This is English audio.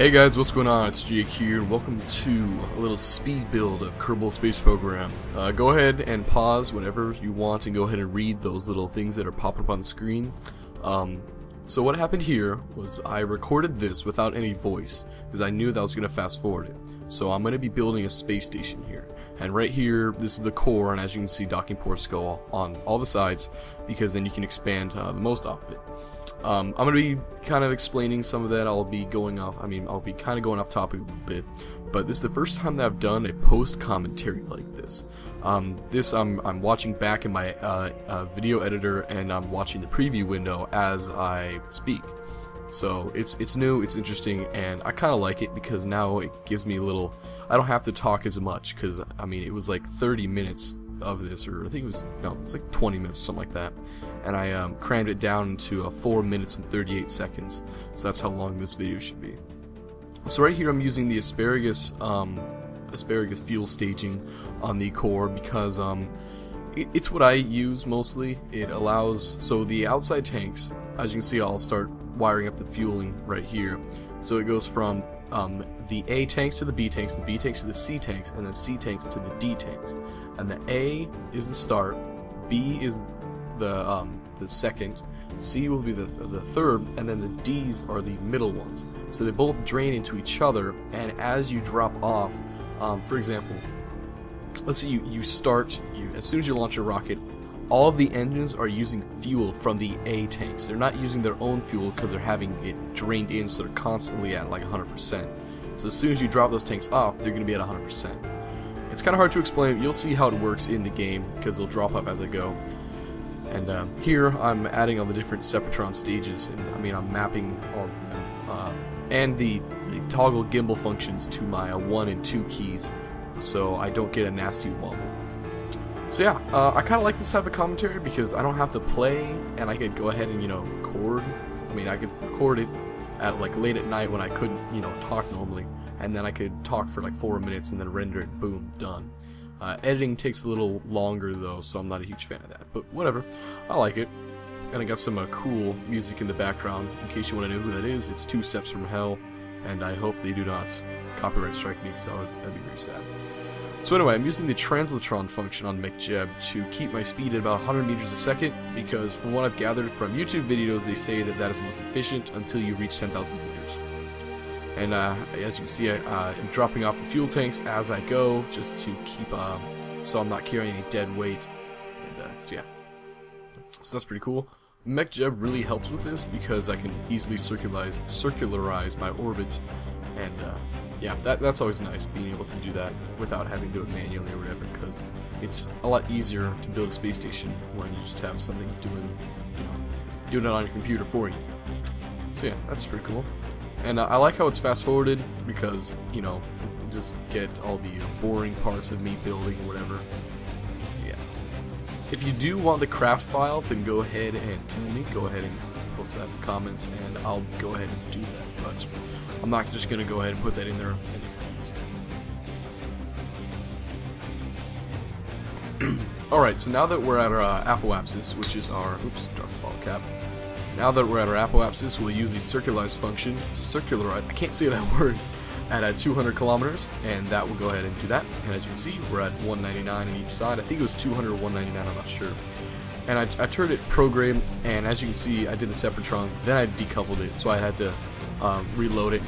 Hey guys, what's going on? It's Jake here, and welcome to a little speed build of Kerbal Space Program. Go ahead and pause whenever you want and go ahead and read those little things that are popping up on the screen. So what happened here was I recorded this without any voice because I knew that I was going to fast forward it. So I'm going to be building a space station here. And right here, this is the core, and as you can see, docking ports go on all the sides because then you can expand the most off of it. I'm going to be kind of explaining some of that. I'll be kind of going off topic a little bit, but this is the first time that I've done a post commentary like this. I'm watching back in my video editor, and I'm watching the preview window as I speak. So it's new, it's interesting, and I kind of like it because now it gives me a little. I don't have to talk as much because it was like 30 minutes of this, or I think it was like 20 minutes, something like that. And I crammed it down into 4 minutes and 38 seconds. So that's how long this video should be. So right here I'm using the asparagus fuel staging on the core because it's what I use mostly. It allows, so the outside tanks, as you can see, I'll start wiring up the fueling right here. So it goes from the A tanks to the B tanks to the C tanks, and then C tanks to the D tanks. And the A is the start, B is the second, C will be the third, and then the D's are the middle ones. So they both drain into each other, and as you drop off, for example, let's say you start, as soon as you launch a rocket, all of the engines are using fuel from the A tanks. They're not using their own fuel because they're having it drained in, so they're constantly at like 100%. So as soon as you drop those tanks off, they're going to be at 100%. It's kind of hard to explain. You'll see how it works in the game because they'll drop off as I go. And here I'm adding all the different Sepratron stages, and I'm mapping all and the toggle gimbal functions to my 1 and 2 keys, so I don't get a nasty wobble. So yeah, I kind of like this type of commentary because I don't have to play, and I could go ahead and record. I could record it at like late at night when I couldn't talk normally, and then I could talk for like 4 minutes and then render it, boom, done. Editing takes a little longer though, so I'm not a huge fan of that, but whatever, I like it. And I got some cool music in the background. In case you want to know who that is, it's 2 Steps from Hell, and I hope they do not copyright strike me because that'd be very sad. So anyway, I'm using the translatron function on MrJaketheBrown to keep my speed at about 100 meters a second, because from what I've gathered from YouTube videos, they say that is most efficient until you reach 10,000 meters. And as you can see, I'm dropping off the fuel tanks as I go, just to keep, so I'm not carrying any dead weight. And so yeah, so that's pretty cool. MrJaketheBrown really helps with this because I can easily circularize my orbit, and yeah, that's always nice, being able to do that without having to do it manually or whatever, because it's a lot easier to build a space station when you just have something doing it on your computer for you. So yeah, that's pretty cool. And I like how it's fast forwarded because, just get all the boring parts of me building or whatever. Yeah. If you do want the craft file, then go ahead and tell me. Go ahead and post that in the comments, and I'll go ahead and do that. But I'm not just going to go ahead and put that in there anyway. Alright, so now that we're at our apoapsis, which is our, oops, drop the ball cap. Now that we're at our apoapsis, we'll use the circularize function, I can't say that word, at 200 kilometers, and that will go ahead and do that. And as you can see, we're at 199 on each side. I think it was 200 or 199, I'm not sure. And I turned it program, and as you can see, I did the Separatrons, then I decoupled it, so I had to reload it.